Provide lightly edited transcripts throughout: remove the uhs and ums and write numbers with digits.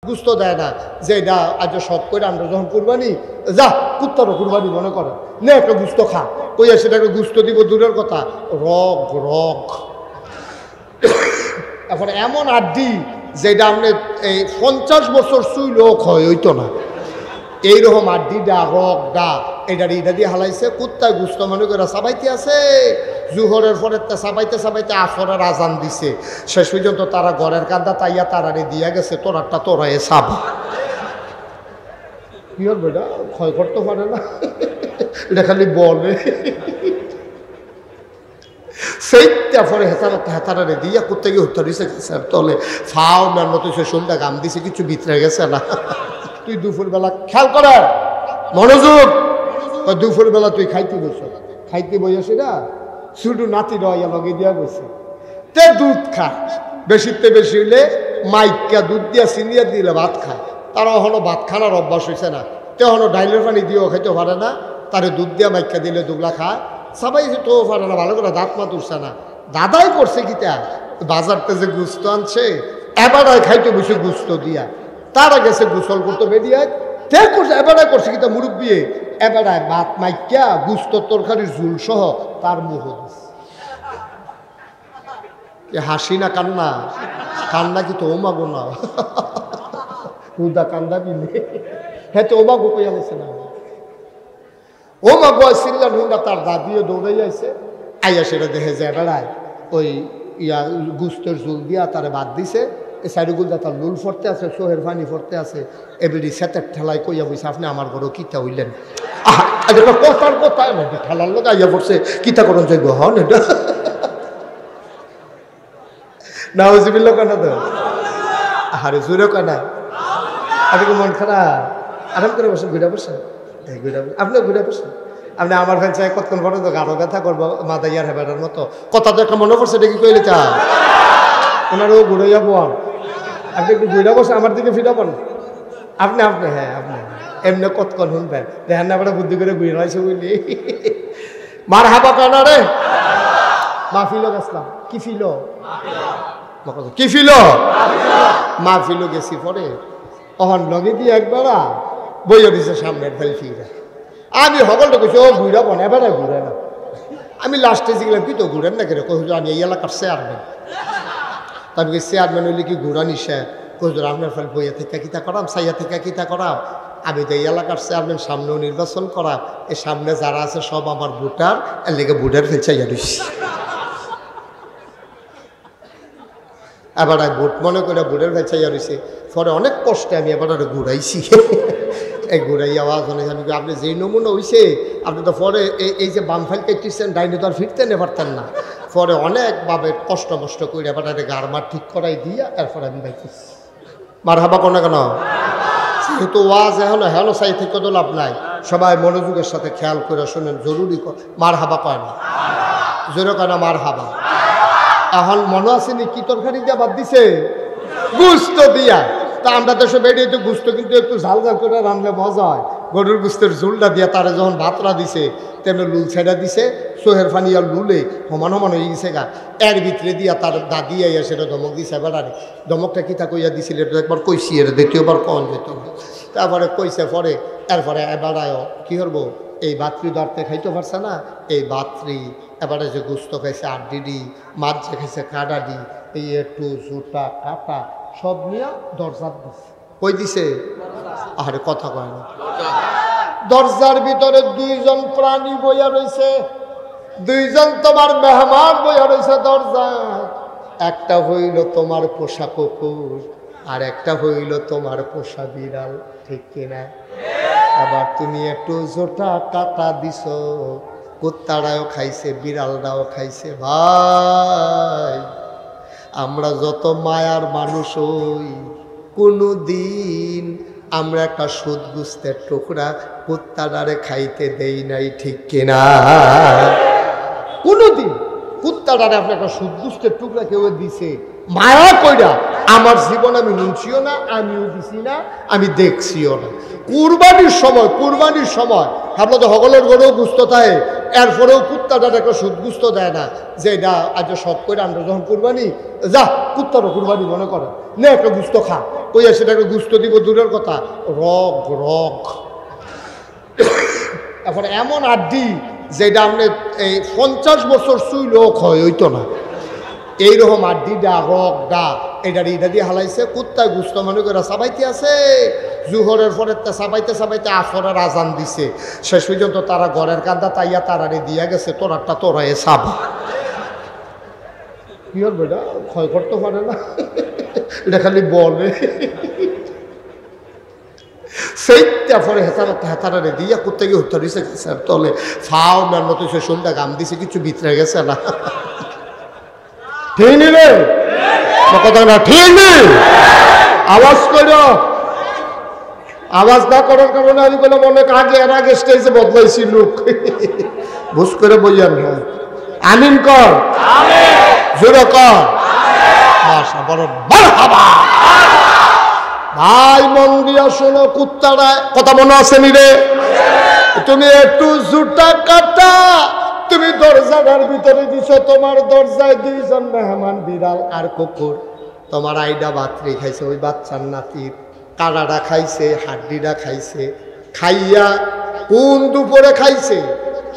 গুস্ত দেয় না যে এটা আজ শখ করে আমরা যখন কুরবানি যা কুত্তারও কুরবানি মনে করে নে একটা গুস্ত খা কইয়া সেটাকে গুস্ত দিব দূরের কথা রগ রগ এখন এমন আড্ডি যেটা আপনি এই 50 বছর সুই লোক হয় হইতো না এইরকম আড্ডিডা রগডা এটা দিয়ে হালাইছে কুত্তায় গুস্ত মনে করে চাবাইতে আছে জুহরের পরে চাবাইতে চাবাইতে আসরের আজান দিছে শেষ পর্যন্ত তারা ঘরের কান্দা তাইয়া তারারে দিয়া গেছে তোরাটা তোরাই চাবা কি হল বেটা ক্ষয় করতে পারে না এটা খালি বলে সেইটা পরে হেতারে দিয়া করতে গিয়ে হত্যা দিছে গাছের তলে ফাও মের মতো সে শরীরটা গাম দিছে কিছু ভিতরে গেছে না তুই দুপুরবেলা খেয়াল করে মনোযোগ দুপুরবেলা তুই খাইতে বসে খাইতে বসে না শুধু নাতি রয়া লগে দিয়া বসে তে দুধ খা বেশিতে বেশি হইলে মাইকা দুধ দিয়া চিনিয়া দিলে ভাত খায় তারা হলো ভাত খানার অভ্যাস হয়েছে না তে হলো ডাইলের পানি দিয়েও খাইতে পারে না তারে দুধ দিয়া মাইকা দিলে দুগলা খায় সবাই তো পারে না ভালো করে দাঁত মাত উঠছে না দাদাই করছে কি তা বাজারতে যে গুস্ত আনছে এবারায় খাইতে বসে গুস্ত দিয়া তারা গেছে গোসল করতে বেরিয়ে তে করছে এবারায় করছে কি তা মুরব্বী এবারায় ভাত মাইকা গুস্ত তরকারির ঝুল সহ তার মুখ হাসি না কান্না কান্না কি তো ওমাগো না হুদা কান্দা বিলে হ্যাঁ তো ওমাগো কইয়া গেছে না ও মা গোয়া সিল্লার হুন্ডা তার দাদিও দৌড়ে যাইছে আইয়া সেটা দেখে যায় বেড়ায় ওই ইয়া গুস্তের ঝুল দিয়া তারে বাদ দিছে এই সাইডগুলটা তার লুল ফরতে আছে সোহের পানি ফরতে আছে এবারে সেতের ঠেলায় কইয়া বইছে আপনি আমার ঘরও কিতা হইলেন কথার কথা ঠেলার লোক আইয়া পড়ছে কিতা করুন যোগ্য হন এটা না হজিবিল্লা কেনা তো আরে জোরে কেনা আপনি মন খারাপ আরাম করে বসেন ঘুরে বসেন আপনি ঘুরে বসেন আপনি আমার ফ্যান চাই কতক্ষণ পরে তো গাঢ় ব্যথা করবো মাদাইয়ার হেবারের মতো কথা তো একটা মনে পড়ছে এটা কি কইলে চা ওনারও ঘুরাইয়া বোন আপনি একটু ঘুরে বসে আমার দিকে ফিরাবেন আপনি হ্যাঁ আপনি এমনি কতক্ষণ শুনবেন দেখেন না আপনার বুদ্ধি করে ঘুরে রয়েছে বুঝলি মার হাবা কেনা রে মাহফিলও গেছিলাম কি ফিলো কি ফিলো মাহফিলও গেছি পরে অহন লগে দিয়ে একবারা বইয়া দিছে সামনের ফেলফিরা আমি সকলটা কইছি ও ঘুরাবো না এবারে ঘুরে না আমি লাস্টে জিগলাম কি তো ঘুরেন না কেন কহুজুর আমি এই এলাকার চেয়ারম্যান তারপর চেয়ারম্যান হইলে কি ঘুরা নিষেধ কহুজুর আপনার ফেল বইয়া থেকে কিতা করাম সাইয়া থেকে কিতা করাম আমি তো এই এলাকার চেয়ারম্যান সামনেও নির্বাচন করাম এই সামনে যারা আছে সব আমার ভোটার এর লেগে ভোটার ফেল চাইয়া দিস এবার ভোট মনে করে ভোটের ফেল চাইয়া রয়েছে পরে অনেক কষ্টে আমি এবার ঘুরাইছি এই ঘুরাই আওয়াজ অনেক আমি আপনি যেই নমুনা হইছে আপনি তো পরে এই যে বাম ফাইল কেটেছেন ডাইনে তো আর ফিরতে নে পারতেন না পরে অনেকভাবে কষ্ট মষ্ট করে এবার গারমার ঠিক করাই দিয়া এরপরে আমি বাইতেছি মার হাবা কোনো কেন যেহেতু ওয়াজ এখন হেলো সাই থেকে তো লাভ নাই সবাই মনোযোগের সাথে খেয়াল করে শোনেন জরুরি মার হাবা কয় না জোরে কয় না মার হাবা এখন মনে আসেনি কি তরকারি দিয়া বাদ দিছে গুস্ত দিয়া তা আমরা দেশে বেরিয়ে তো গুস্ত কিন্তু একটু ঝাল ঝাল করে রানলে মজা হয় গরুর গুস্তের ঝুলটা দিয়া তারা যখন ভাতরা দিছে তেমনি লুল ছেড়া দিছে সোহের ফানি আর লুলে সমান সমান হয়ে গেছে গা এর ভিতরে দিয়া তার দাদি আইয়া সেটা ধমক দিছে বেড়ারে ধমকটা কিতা কইয়া দিছিল এটা একবার কইছি এর দ্বিতীয়বার কন যেত তারপরে কইছে পরে এরপরে এবারায় কী করবো এই বাত্রি দরতে খাইতে পারছে না এই বাত্রি এবারে যে গুস্ত খাইছে আড্ডি মাছ যে খাইছে কাডাডি এই একটু জুটা কাটা সব নিয়ে দরজার দিছে কই দিছে আরে কথা কয় না দরজার ভিতরে দুইজন প্রাণী বইয়া রয়েছে দুইজন তোমার মেহমান বইয়া রয়েছে দরজা একটা হইল তোমার পোষা কুকুর আর একটা হইল তোমার পোষা বিড়াল ঠিক কিনা আবার তুমি একটু জোটা কাটা দিছ কুত্তারাও খাইছে বিড়ালরাও খাইছে ভাই আমরা যত মায়ার মানুষ হই কোনো দিন আমরা একটা সুদ গুস্তের টুকরা কুত্তাটারে খাইতে দেই নাই ঠিক কিনা কোনোদিন কুত্তাটারে আপনি একটা সুদ গুস্তের টুকরা কেউ দিছে মায়া কইরা আমার জীবন আমি নুনছিও না আমিও দিছি না আমি দেখছিও না কুরবানির সময় ভাবলো তো সকলের গরু গুস্ত থাকে এরপরেও কুত্তাটা একটা সুদগুস্ত দেয় না যে এটা আজ শখ করে আমরা যখন কুরবানি যা কুত্তারও কুরবানি মনে করে না একটা গুস্ত খা কইয়া সেটাকে গুস্ত দিব দূরের কথা রগ রগ এখন এমন আড্ডি যেটা আপনি এই 50 বছর চুইলেও ক্ষয় হইতো না এইরকম আড্ডিটা রগটা এটা দিয়ে হালাইছে কুত্তায় গুস্ত মনে করে চাবাইতে আছে জুহরের পরে চাবাইতে চাবাইতে আসরের আজান দিছে শেষ পর্যন্ত তারা ঘরের কান্দা তাইয়া তারারে দিয়া গেছে তোরারটা তোরাই চাবা কি হল বেটা ক্ষয় করতে পারে না এটা খালি বলে সেইটা পরে হেতারে দিয়া কুত্তে গিয়ে হত্যা দিছে গেছে তলে ফাও মের মতো সে শোলটা গাম দিছে কিছু ভিতরে গেছে না ঠিক নি রে কথা না ঠিক নেই আওয়াজ কর আওয়াজ না করার কারণে আমি বললাম অনেক আগে এর আগে স্টেজে বদলাইছি লোক বুঝ করে বইয়ান না আমিন কর জোরে কর মাশা বড় মারহাবা ভাই মন দিয়া শোনো কুত্তারা কথা মনে আছে নি রে তুমি একটু জুতা কাটা তুমি দরজাটার ভিতরে দিছো তোমার দরজায় দুইজন মেহমান বিড়াল আর কুকুর তোমার আইডা বাতরি খাইছে ওই বাচ্চার নাতির কাড়াটা খাইছে হাড্ডিটা খাইছে খাইয়া কোন দুপুরে খাইছে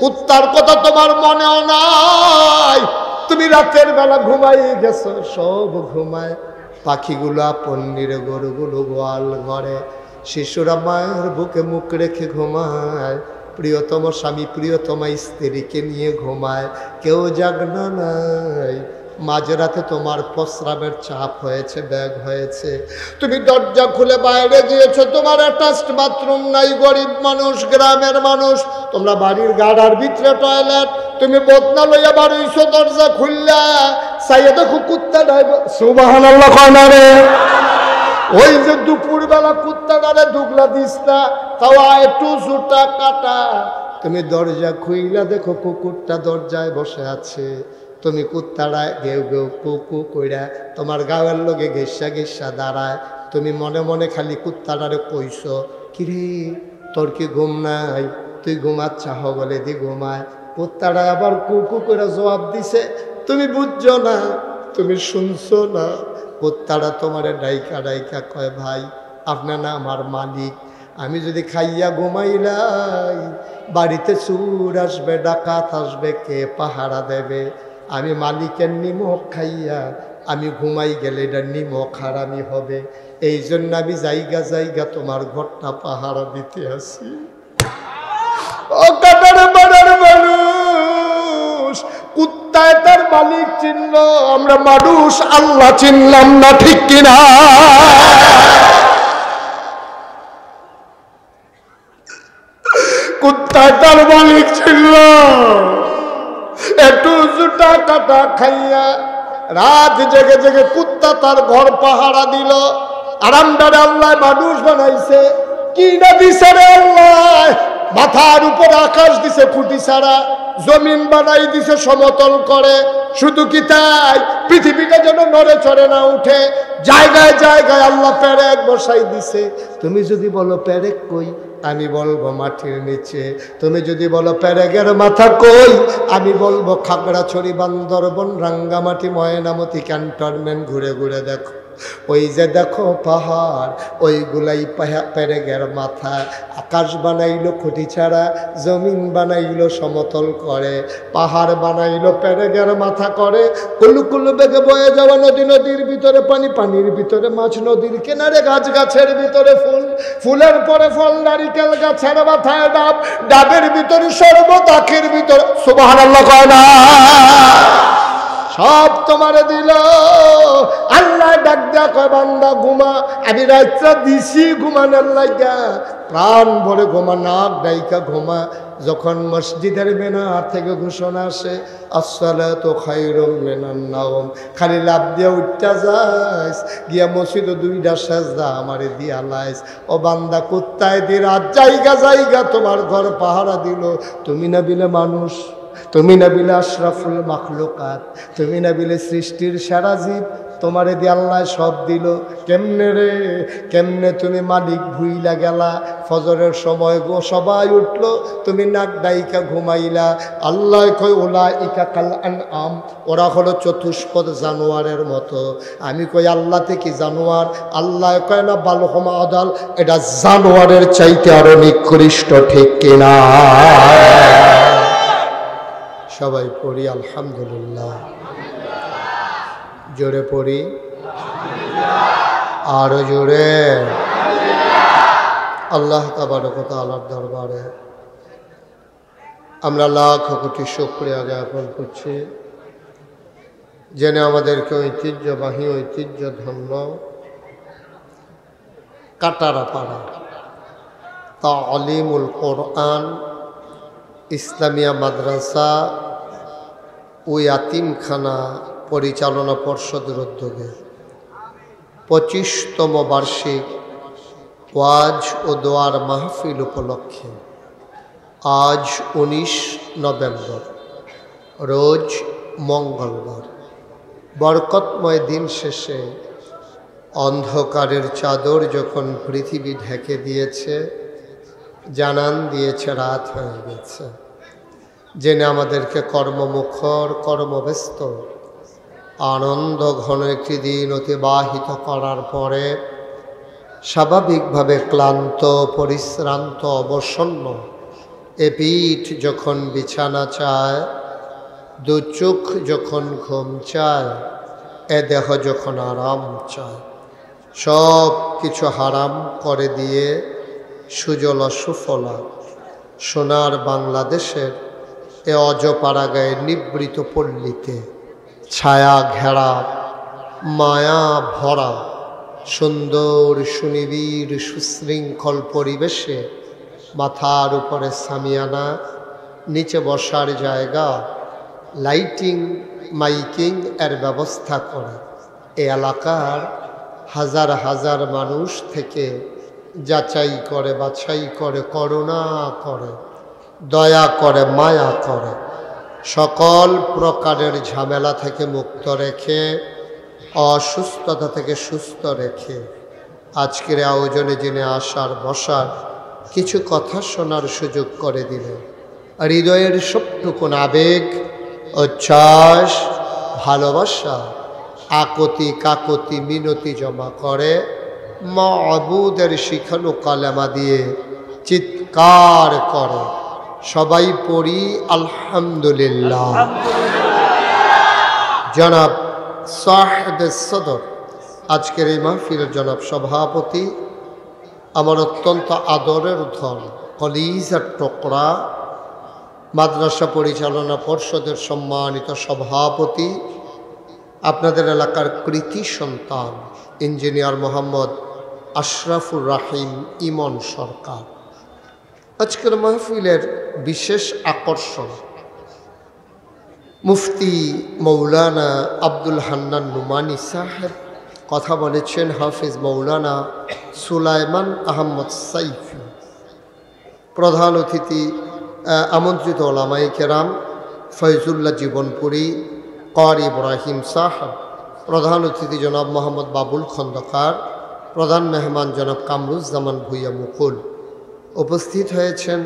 কুত্তার কথা তোমার মনেও নাই তুমি রাতের বেলা ঘুমাই গেছো সব ঘুমায় পাখিগুলো পন্নিরে গরুগুলো গোয়াল ঘরে শিশুরা মায়ের বুকে মুখ রেখে ঘুমায় প্রিয়তম স্বামী প্রিয়তমা স্ত্রীকে নিয়ে ঘুমায় কেউ জাগনা নাই মাঝরাতে তোমার প্রস্রাবের চাপ হয়েছে ব্যাগ হয়েছে তুমি দরজা খুলে বাইরে গিয়েছো তোমার অ্যাটাচড বাথরুম নাই গরিব মানুষ গ্রামের মানুষ তোমরা বাড়ির গাড়ার ভিতরে টয়লেট তুমি বদনা লইয়া বাড়িছো দরজা খুললা চাইয়া দেখো কুত্তা ডাইব সুবহানাল্লাহ কনা রে ওই যে দুপুরবেলা কুত্তাটারে দুগলা দিস না তাও একটু জুতা কাটা তুমি দরজা খুইলা দেখো কুকুরটা দরজায় বসে আছে তুমি কুত্তারা গেউ গেউ কুকু কইরা তোমার গাওয়ার লগে ঘেসা ঘেসা দাঁড়ায় তুমি মনে মনে খালি কুত্তাটারে কইস কিরে তোর কি ঘুম নাই তুই ঘুমাচ্ছাহ বলে দি ঘুমায় কুত্তাটা আবার কুকু করে জবাব দিছে তুমি বুঝছো না তুমি শুনছো না কুত্তাটা তোমার ডাইকা ডাইকা কয় ভাই আপনার না আমার মালিক আমি যদি খাইয়া ঘুমাইলাই বাড়িতে চুর আসবে ডাকাত আসবে কে পাহারা দেবে আমি মালিকের নিমক খাইয়া আমি ঘুমাই গেলে এটা নিমক হারামি হবে এই জন্য আমি জায়গা জায়গা তোমার ঘরটা পাহারা দিতে আসি ও কাটার বাড়ার মানুষ কুত্তায় তার মালিক চিনল আমরা মানুষ আল্লাহ চিনলাম না ঠিক কিনা কুত্তায় তার মালিক চিনল একটু জুতা কাটা খাইয়া রাত জেগে জেগে কুত্তা তার ঘর পাহারা দিল আরামদারে আল্লাহ মানুষ বানাইছে কি না দিছে রে আল্লাহ মাথার উপর আকাশ দিছে ফুটি ছাড়া জমিন বানাই দিছে সমতল করে শুধু কি তাই পৃথিবীটা যেন নড়ে চড়ে না উঠে জায়গায় জায়গায় আল্লাহ পেরেক বসাই দিছে তুমি যদি বলো পেরেক কই আমি বলবো মাটির নিচে তুমি যদি বলো পেরেকের মাথা কই আমি বলবো খাগড়াছড়ি বান্দরবন রাঙ্গামাটি ময়নামতি ক্যান্টনমেন্ট ঘুরে ঘুরে দেখো ওই যে দেখো পাহাড় ওইগুলাই পেরেকের মাথা আকাশ বানাইলো খুঁটি ছাড়া জমিন বানাইলো সমতল করে পাহাড় বানাইলো পেরেকের মাথা করে কুলু কুলু বেগে বয়ে যাওয়া নদী নদীর ভিতরে পানি পানির ভিতরে মাছ নদীর কিনারে গাছ গাছের ভিতরে ফুল ফুলের পরে ফল নারিকেল গাছের মাথায় ডাব ডাবের ভিতরে শরবত আখের ভিতরে সুবহানাল্লাহ কয় না সব তোমারে দিল আল্লাহ ডাক দেয়া কয় বান্দা ঘুমা আমি রাতটা দিছি ঘুমানোর লাগা প্রাণ ভরে ঘুমা নাক ডাইকা ঘুমা যখন মসজিদের মিনার থেকে ঘোষণা আসে আসসালাতু খায়রুম মিনান নাওম খালি লাভ দিয়া উঠতে যাইস গিয়া মসজিদে দুইটা সেজদা আমারে দিয়া লাইস ও বান্দা কুত্তায় দি রাত জায়গা জায়গা তোমার ঘর পাহারা দিল তুমি না বিলে মানুষ তুমি না বিলে আশরাফুল মাখলুকাত তুমি না বিলে সৃষ্টির সেরা জীব তোমারে দিয়ে আল্লাহ সব দিল। কেমনে রে, কেমনে তুমি মালিক ভুইলা গেলা? ফজরের সময় গো সবাই উঠলো, তুমি নাক ডাইকা ঘুমাইলা। আল্লাহ কয় ওলা ইকা কাল আনআম, ওরা হলো চতুষ্পদ জানোয়ারের মতো। আমি কই আল্লাহ থেকে জানোয়ার? আল্লাহ কয় না, বালহম আদাল, এটা জানোয়ারের চাইতে আরো নিকৃষ্ট, ঠিক কিনা? সবাই পড়ি আলহামদুলিল্লাহ, জোরে পড়ি, আরো জোরে। আল্লাহ তাবারক ওয়া তাআলার দরবারে আমরা লাখ কোটি শুকরিয়া জ্ঞাপন করছি, জেনে আমাদেরকে ঐতিহ্যবাহী, ঐতিহ্য ধন্য কাটারাপাড়া তালিমুল কোরআন ইসলামিয়া মাদ্রাসা ও ইয়াতিমখানা পরিচালনা পর্ষদের উদ্যোগে 25তম বার্ষিক ওয়াজ ও দোয়ার মাহফিল উপলক্ষে আজ 19 নভেম্বর, রোজ মঙ্গলবার, বরকতময় দিন শেষে অন্ধকারের চাদর যখন পৃথিবী ঢেকে দিয়েছে, জানান দিয়েছে রাত হয়ে গেছে, জেনে আমাদেরকে কর্মমুখর, কর্মব্যস্ত, আনন্দ ঘন একটি দিন অতিবাহিত করার পরে স্বাভাবিকভাবে ক্লান্ত, পরিশ্রান্ত, অবসন্ন এ পিঠ যখন বিছানা চায়, দু চোখ যখন ঘুম চায়, এ দেহ যখন আরাম চায়, সব কিছু হারাম করে দিয়ে সুজলা সুফলা সোনার বাংলাদেশের এ অজপাড়াগাঁয়ের নিবৃত পল্লীতে ছায়া ঘেরা, মায়া ভরা, সুন্দর সুনিবিড় সুশৃঙ্খল পরিবেশে মাথার উপরে সামিয়ানা, নিচে বসার জায়গা, লাইটিং, মাইকিং এর ব্যবস্থা করে এই এলাকার হাজার হাজার মানুষ থেকে যাচাই করে, বাছাই করে, করুণা করে, দয়া করে, মায়া করে, সকল প্রকারের ঝামেলা থেকে মুক্ত রেখে, অসুস্থতা থেকে সুস্থ রেখে আজকের আয়োজনে জেনে আসার বসার, কিছু কথা শোনার সুযোগ করে দিলেন। হৃদয়ের সবটুকুন আবেগ, উচ্ছ্বাস, ভালোবাসা, আকতি কাকতি মিনতি জমা করে মাবুদের শিখানো কালেমা দিয়ে চিৎকার করে সবাই পড়ি আলহামদুলিল্লাহ। জনাব সাহেদ সদর, আজকের এই মাহফিলের জনাব সভাপতি, আমার অত্যন্ত আদরের ধন, কলিজার টুকরা, মাদ্রাসা পরিচালনা পর্ষদের সম্মানিত সভাপতি, আপনাদের এলাকার কৃতি সন্তান ইঞ্জিনিয়ার মোহাম্মদ আশরাফুর রাহিম ইমন সরকার। আজকের মাহফিলের বিশেষ আকর্ষণ মুফতি মৌলানা আব্দুল হান্নান নুমানি সাহেব, কথা বলেছেন হাফিজ মৌলানা সুলাইমান আহমদ সাইফি। প্রধান অতিথি আমন্ত্রিত ওলামায়ে কেরাম ফয়জুল্লাহ জীবনপুরী, কারি ইব্রাহিম সাহেব, প্রধান অতিথি জনাব মোহাম্মদ বাবুল খন্দকার, প্রধান মেহমান জনাব কামরুজ্জামান ভুইয়া মুকুল। উপস্থিত হয়েছেন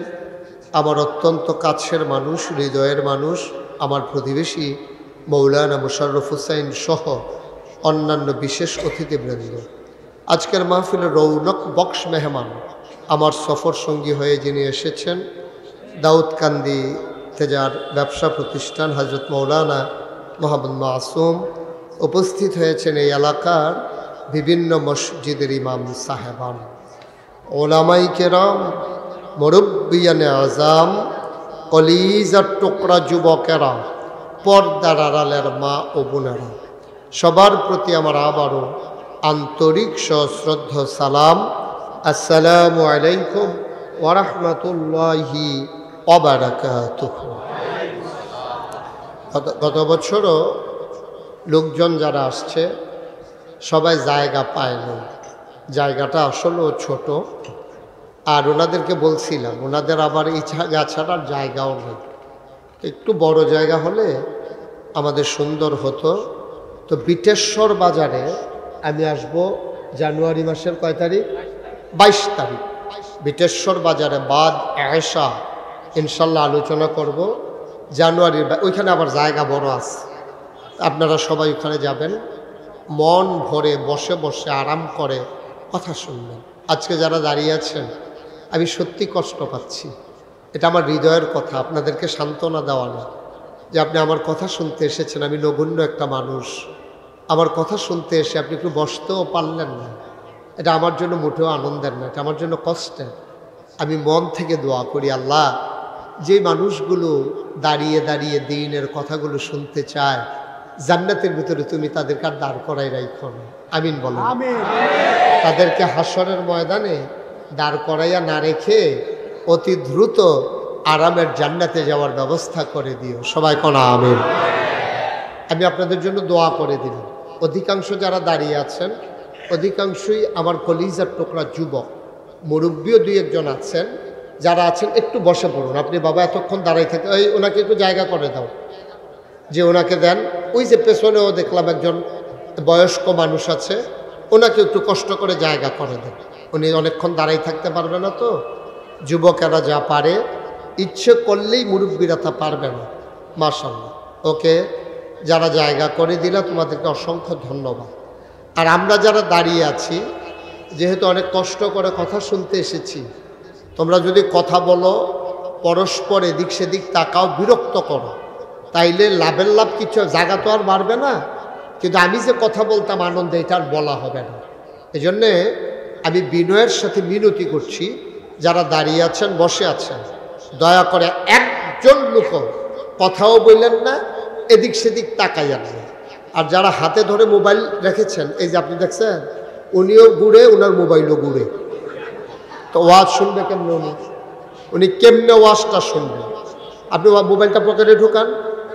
আমার অত্যন্ত কাছের মানুষ, হৃদয়ের মানুষ, আমার প্রতিবেশী মৌলানা মুশাররফ হুসাইন সহ অন্যান্য বিশেষ অতিথিবৃন্দ। আজকের মাহফিলের রৌনক বক্স মেহমান, আমার সফর সঙ্গী হয়ে যিনি এসেছেন, দাউদকান্দি তেজার ব্যবসা প্রতিষ্ঠান হজরত মৌলানা মোহাম্মদ মাসুম। উপস্থিত হয়েছেন এই এলাকার বিভিন্ন মসজিদের ইমাম সাহেবান, ওলামাই কেরাম, মুরব্বিয়ানে আজাম, কলিজার টুকরা যুবকেরা, পর্দার আড়ালের মা ও বোনেরা, সবার প্রতি আমার আবারও আন্তরিক সশ্রদ্ধ সালাম। আসসালামু আলাইকুম ওয়া রাহমাতুল্লাহি ওয়া বারাকাতুহু। গত বছরও লোকজন যারা আসছে সবাই জায়গা পায় না, জায়গাটা আসলেও ছোট, আর ওনাদেরকে বলছিলাম ওনাদের আবার এই জায়গা ছাড়ার জায়গাও নেই, একটু বড় জায়গা হলে আমাদের সুন্দর হতো। তো বিটেশ্বর বাজারে আমি আসব জানুয়ারি মাসের কয় তারিখ? 22 তারিখ। বিটেশ্বর বাজারে বাদ আয়েশা ইনশাল্লাহ আলোচনা করব জানুয়ারির। ওইখানে আবার জায়গা বড় আছে, আপনারা সবাই ওখানে যাবেন, মন ভরে বসে বসে আরাম করে কথা শুনবেন। আজকে যারা দাঁড়িয়ে আছেন, আমি সত্যি কষ্ট পাচ্ছি, এটা আমার হৃদয়ের কথা, আপনাদেরকে সান্ত্বনা দেওয়া না যে আপনি আমার কথা শুনতে এসেছেন। আমি নগণ্য একটা মানুষ, আমার কথা শুনতে এসে আপনি একটু বসতেও পারলেন না, এটা আমার জন্য মোটেও আনন্দের না, এটা আমার জন্য কষ্টের। আমি মন থেকে দোয়া করি, আল্লাহ, যে মানুষগুলো দাঁড়িয়ে দাঁড়িয়ে দিনের কথাগুলো শুনতে চায়, জান্নাতের ভিতরে তুমি তাদেরকে আর দাঁড় করাই রাখো না। আমিন বলো। তাদেরকে হাসরের ময়দানে দাঁড় করাইয়া না রেখে অতি দ্রুত আরামের জান্নাতে যাওয়ার ব্যবস্থা করে দিও। সবাই কোন আমিন। আমি আপনাদের জন্য দোয়া করে দিলাম। অধিকাংশ যারা দাঁড়িয়ে আছেন, অধিকাংশই আমার কলিজার টুকরা যুবক, মুরব্বীও দুই একজন আছেন। যারা আছেন একটু বসে পড়ুন। আপনি বাবা এতক্ষণ দাঁড়াই থাকে, ওই ওনাকে একটু জায়গা করে দাও, যে ওনাকে দেন। ওই যে পেছনেও দেখলাম একজন বয়স্ক মানুষ আছে, ওনাকে একটু কষ্ট করে জায়গা করে দেন। উনি অনেকক্ষণ দাঁড়াই থাকতে পারবে না, তো যুবকেরা যা পারে, ইচ্ছে করলেই মুরব্বীরা তা পারবে না। মাশাআল্লাহ, ওকে যারা জায়গা করে দিলা তোমাদেরকে অসংখ্য ধন্যবাদ। আর আমরা যারা দাঁড়িয়ে আছি, যেহেতু অনেক কষ্ট করে কথা শুনতে এসেছি, তোমরা যদি কথা বলো, পরস্পর এদিক সেদিক তাকাও, বিরক্ত করো, তাইলে লাভের লাভ কিছু, জায়গা তো আর বাড়বে না, কিন্তু আমি যে কথা বলতাম আনন্দে, এটা আর বলা হবে না। এই জন্যে আমি বিনয়ের সাথে মিনতি করছি, যারা দাঁড়িয়ে আছেন, বসে আছেন, দয়া করে একজন লোক কথাও বললেন না, এদিক সেদিক তাকাইয়া না। আর যারা হাতে ধরে মোবাইল রেখেছেন, এই যে আপনি দেখছেন, উনিও ঘুরে, ওনার মোবাইলও ঘুরে, তো ওয়াজ শুনবে কেমনে? উনি কেমনে ওয়াজটা শুনবে? আপনি মোবাইলটা পকেটে ঢুকান।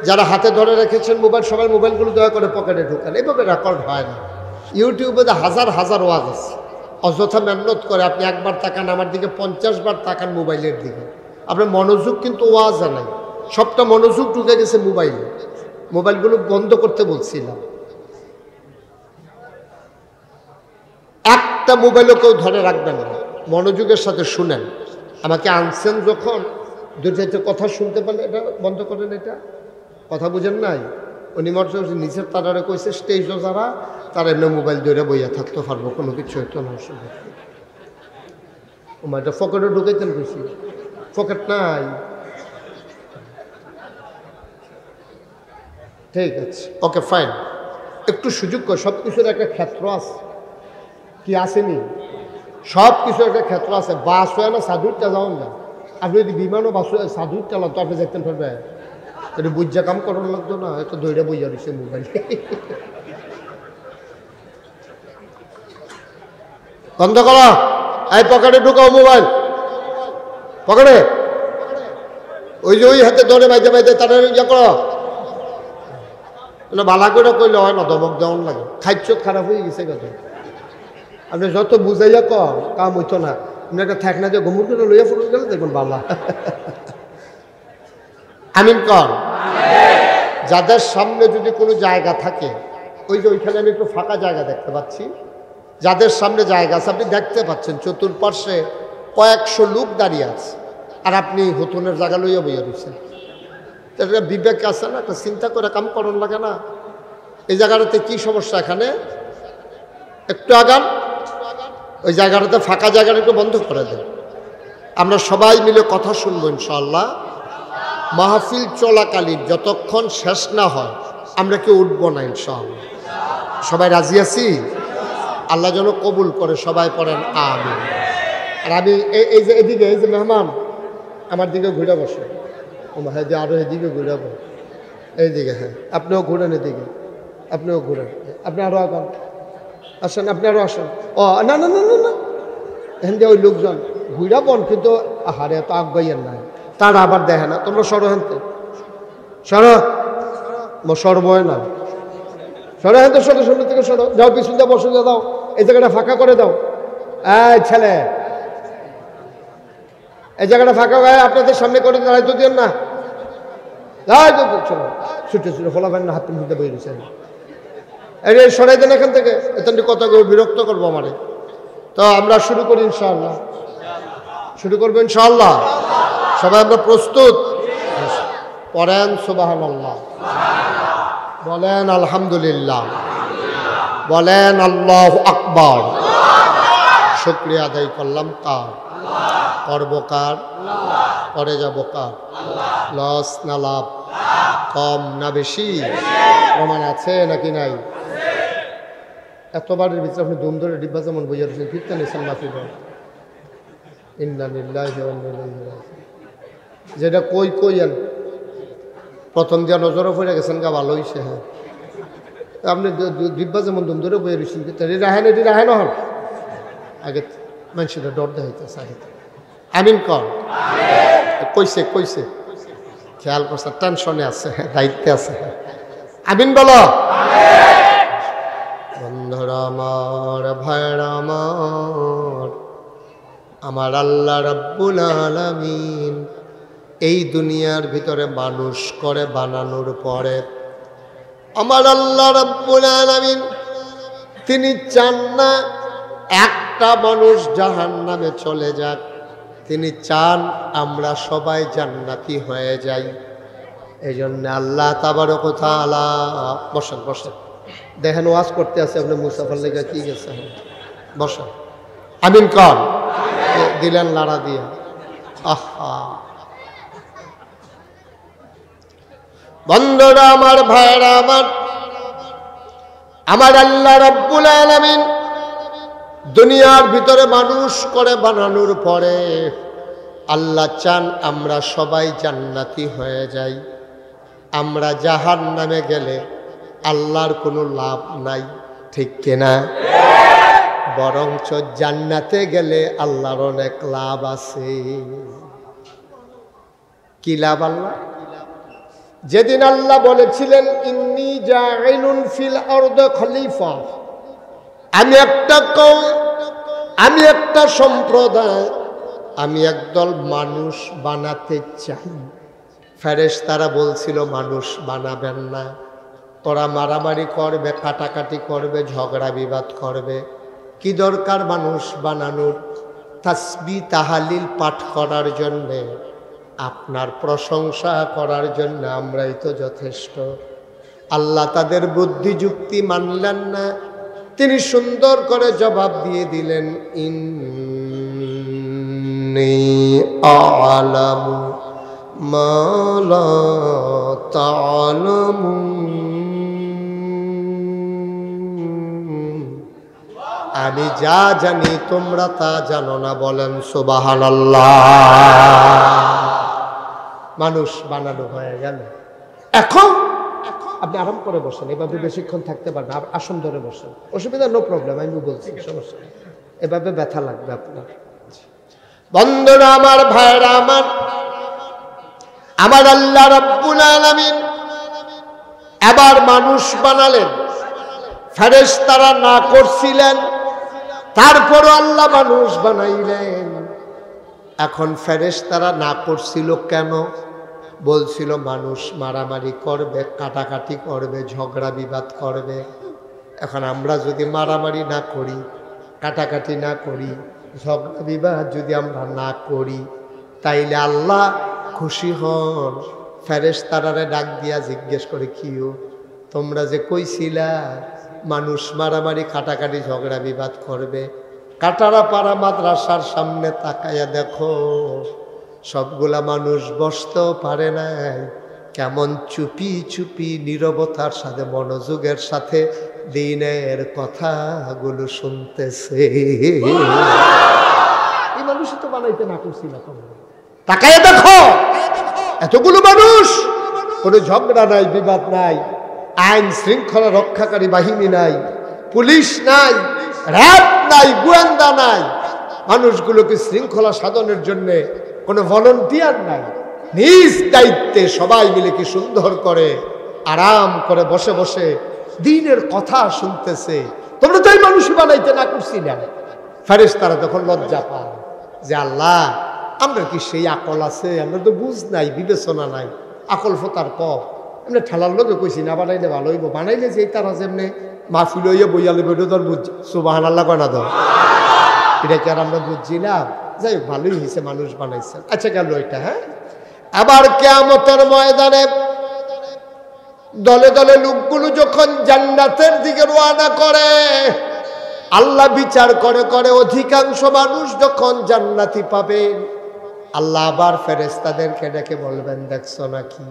যারা হাতে ধরে রেখেছেন মোবাইল, সবাই মোবাইলগুলো দয়া করে পকেটে ঢুকান। এইভাবে রেকর্ড হয় না। ইউটিউবে হাজার হাজার ওয়াজ আছে, অযথা মেহনত করে আপনি একবার তাকান আমার দিকে, 50 বার তাকান মোবাইলের দিকে, আপনার মনোযোগ কিন্তু ওয়াজে নাই, সবটা মনোযোগ ঢুকে গেছে মোবাইলে। মোবাইলগুলো বন্ধ করতে বলছিলাম। একটা মোবাইলও কেউ ধরে রাখবেন না, মনোযোগের সাথে শুনেন। আমাকে আনছেন যখন, দুইটা কথা শুনতে পারলে এটা বন্ধ করেন। এটা কথা বুঝেন নাই? উনি মর্য নিচের তারারে কইছে, স্টেজও যারা, তারা এমনি মোবাইল ধরে বইয়া থাকতে পারবো, কোনো কিছু হইতো না। এটা পকেটে ঢুকাইতেন কইছি, পকেট নাই। ঠিক আছে, ওকে ফাইন। একটু সুযোগ কর, সব কিছুর একটা ক্ষেত্র আছে, কি আসেনি? সব কিছু একটা ক্ষেত্র আছে। বাস হয় না, সাধুরটা যাও না। আপনি যদি বিমানও বাস সাধুর চালান, তো আপনি দেখতেন পারবেন, এটা বুঝা কাম করার লাগতো না, এত দৈরা বইয়া দিচ্ছে মোবাইল। বন্ধ করো, এই পকেটে ঢুকাও মোবাইল, পকেটে। ওই যে ওই হাতে ধরে বাইতে বাইতে তারা ইয়ে করো না, বালা করে কইলে হয় না, দমক দেওয়ান লাগে। খাদ্য খারাপ হয়ে গেছে কত। আপনি যত বুঝাইয়া কম কাম হইতো না। আপনি একটা থাক না যে ঘুমুর করে লইয়া ফুটে গেলে দেখুন বালা। আমিন কর। যাদের সামনে যদি কোনো জায়গা থাকে, ওই যে ওইখানে আমি একটু ফাঁকা জায়গা দেখতে পাচ্ছি, যাদের সামনে জায়গা আছে, আপনি দেখতে পাচ্ছেন চতুর্পার্শ্বে কয়েকশো লোক দাঁড়িয়ে আছে, আর আপনি হুতুনের জায়গা লইয়া বইয়া দিচ্ছেন। একটা বিবেক আছে না, একটা চিন্তা করে কাম করন লাগে না? এই জায়গাটাতে কি সমস্যা? এখানে একটু আগান, ওই জায়গাটাতে ফাঁকা জায়গাটা একটু বন্ধ করে দেন। আমরা সবাই মিলে কথা শুনবো ইনশাআল্লাহ। মাহফিল চলাকালীন যতক্ষণ শেষ না হয় আমরা কেউ উঠবো না ইনশাআল্লাহ। সবাই রাজি আছি? আল্লাহ যেন কবুল করে, সবাই পড়েন আমিন। আর আমি এই যে এদিকে, এই যে মেহমান আমার দিকে ঘুরে বসে, হ্যাঁ যে আরো এদিকে ঘুরাবো, এইদিকে, হ্যাঁ আপনিও ঘুরেন, এদিকে আপনিও ঘুরেন, আপনি আরো আগান, আসেন, আপনি আরো আসেন। ও না না না না না, এখান দিয়ে ওই লোকজন ঘুরাবন, কিন্তু আহারে এত আগাইয়ের নাই, তারা আবার দেখে না। তোমরা সরো, হেনতে সরো, সরবয় না, সরো হেনতে, সরো, সামনে থেকে সরো, যাও পিছন দিয়ে বসে দাও, এই জায়গাটা ফাঁকা করে দাও। এই ছেলে, এই জায়গাটা ফাঁকা হয়ে আপনাদের সামনে করে দাঁড়াইতে দিন না। চলো ছুটে ছুটে ফলাফেন না, হাত মধ্যে বই দিচ্ছেন। এই সরাই দেন এখান থেকে, এখান থেকে কথা বিরক্ত করবো আমারে। তো আমরা শুরু করি ইনশাআল্লাহ, শুরু করবো ইনশাআল্লাহ। সবাই আমরা প্রস্তুত? পড়েন সুবহানাল্লাহ, বলেন আলহামদুলিল্লাহ, বলেন আল্লাহু আকবার। শুকরিয়া আদায় করলাম কার? করব কার? করে যাব কার? লস না লাভ? কম না বেশি? প্রমাণ আছে নাকি নাই? এতবারের ভিতরে আপনি দুম ধরে ডিব্বা যেমন বুঝে রয়েছেন, ফিরতে নিয়েছেন মাফি দেন। ইন্না লিল্লাহি ওয়া ইন্না ইলাইহি রাজিউন। যেটা কইয়েন প্রথম দিয়া নজরও পড়ে গেছেন গা, ভালো হইছে। হ্যাঁ, আপনি ডিব্বা যেমন দুম ধরে বইয়ে রয়েছেন, রাহেন এটি রাহেন হন আগে মানুষের ডর দেখাইতেছে আগে। আমিন কর। কইছে কইছে খেয়াল করছে, টেনশনে আছে, দায়িত্বে আছে। আমিন বলো। বন্ধুরা আমার, ভাইরা আমার, আমার আল্লাহ রাব্বুল আলামিন এই দুনিয়ার ভিতরে মানুষ করে বানানোর পরে আমার আল্লাহ রাব্বুল আলামিন তিনি চান না একটা মানুষ জাহান্নামে চলে যাক, তিনি চান আমরা সবাই জান্নাতি হয়ে যাই। এই জন্য আল্লাহ তাবারক ওয়া তাআলা, বসেন বসেন, দেখেন ওয়াজ করতে আছে আপনি মুসাফার লেগে কি গেছে, বসেন। আমিন কর। দিলেন লাড়া দিয়া। আহা বন্ধুরা আমার, ভাইরা আমার, আমার আল্লাহ রাব্বুল আলামিন দুনিয়ার ভিতরে মানুষ করে বানানোর পরে আল্লাহ চান আমরা সবাই জান্নাতি হয়ে যাই। আমরা জাহান্নামে গেলে আল্লাহর কোনো লাভ নাই, ঠিক কিনা? বরঞ্চ জান্নাতে গেলে আল্লাহর অনেক লাভ আছে। কি লাভ? আল্লাহ যেদিন আল্লাহ বলেছিলেন ইন্নী জাইলুন ফিল আরদি খলিফা, আমি একটা কওম, আমি একটা সম্প্রদায়, আমি একদল মানুষ বানাতে চাই। ফেরেশতারা বলছিল মানুষ বানাবেন না, তোরা মারামারি করবে, কাটাকাটি করবে, ঝগড়া বিবাদ করবে, কি দরকার মানুষ বানানোর? তাসবিহ তাহলিল পাঠ করার জন্যে, আপনার প্রশংসা করার জন্য আমরাই তো যথেষ্ট। আল্লাহ তাদের বুদ্ধি যুক্তি মানলেন না, তিনি সুন্দর করে জবাব দিয়ে দিলেন ইন্নী আ'লামু মা লা তা'লামুন, আমি যা জানি তোমরা তা জানো না। বলেন সুবহানাল্লাহ। মানুষ বানানো হয়ে গেল। এখন আপনি আরাম করে বসেন, এভাবে বেশিক্ষণ থাকতে পারেন, আসন ধরে বসেন, অসুবিধা নো প্রবলেম, আমি বলছি সমস্যা নেই, এভাবে ব্যথা লাগবে আপনার। বন্ধুরা আমার, ভাইরা আমার, আমার আল্লাহ রাব্বুল আলামিন এবার মানুষ বানালেন। ফেরেশতারা না করছিলেন, তারপরও আল্লাহ মানুষ বানাইলেন। এখন ফেরেশতারা না করছিল কেন? বলছিল মানুষ মারামারি করবে, কাটাকাটি করবে, ঝগড়া বিবাদ করবে। এখন আমরা যদি মারামারি না করি, কাটাকাটি না করি, ঝগড়া বিবাদ যদি আমরা না করি, তাইলে আল্লাহ খুশি হন। ফেরেশতারারে ডাক দিয়া জিজ্ঞেস করে, কিও তোমরা যে কইছিলা মানুষ মারামারি কাটাকাটি ঝগড়া বিবাদ করবে, কাটারাপাড়া মাদ্রাসার সামনে তাকাইয়া দেখো সবগুলা মানুষ বসতেও পারে নাই, কেমন চুপি চুপি নীরবতার সাথে মনোযোগের সাথে দিনের কথাগুলো শুনতেছে। এই মানুষ তো বানাইতে না করছি না, তাকাইয়া দেখো এতগুলো মানুষ, কোনো ঝগড়া নাই, বিবাদ নাই, আইন শৃঙ্খলা রক্ষাকারী বাহিনী নাই, পুলিশ নাই, র‍্যাব নাই, গোয়েন্দা নাই, মানুষগুলোকে শৃঙ্খলা সাধনের জন্য কোনো ভলান্টিয়ার নাই, নিজ দায়িত্বে সবাই মিলে কি সুন্দর করে আরাম করে বসে বসে দ্বীনের কথা শুনতেছে। তোমরা তো এই মানুষই বানাইতে না করছি না। ফেরেশতারা তখন লজ্জা পায় যে আল্লাহ, আমরা কি সেই আকল আছে? আমরা তো বুঝ নাই, বিবেচনা নাই, আকল ফোতার কম। এমনি ঠেলার লোকে কইছি না বানাইলে ভালো হইব, বানাইলে যে তারা যেমনি মাহফিল হইয়া বইয়ালে বেটো তোর বুঝছি সুবহানাল্লাহ কয় না তো এটা কি আর আমরা বুঝছি না যাই হোক ভালোই হয়েছে মানুষ বানাইছেন আচ্ছা গেল এটা হ্যাঁ আবার কিয়ামতের ময়দানে দলে দলে লোকগুলো যখন জান্নাতের দিকে রওনা করে আল্লাহ বিচার করে করে অধিকাংশ মানুষ যখন জান্নাতি পাবেন আল্লাহ আবার ফেরেশতাদেরকে ডেকে বলবেন দেখছো নাকি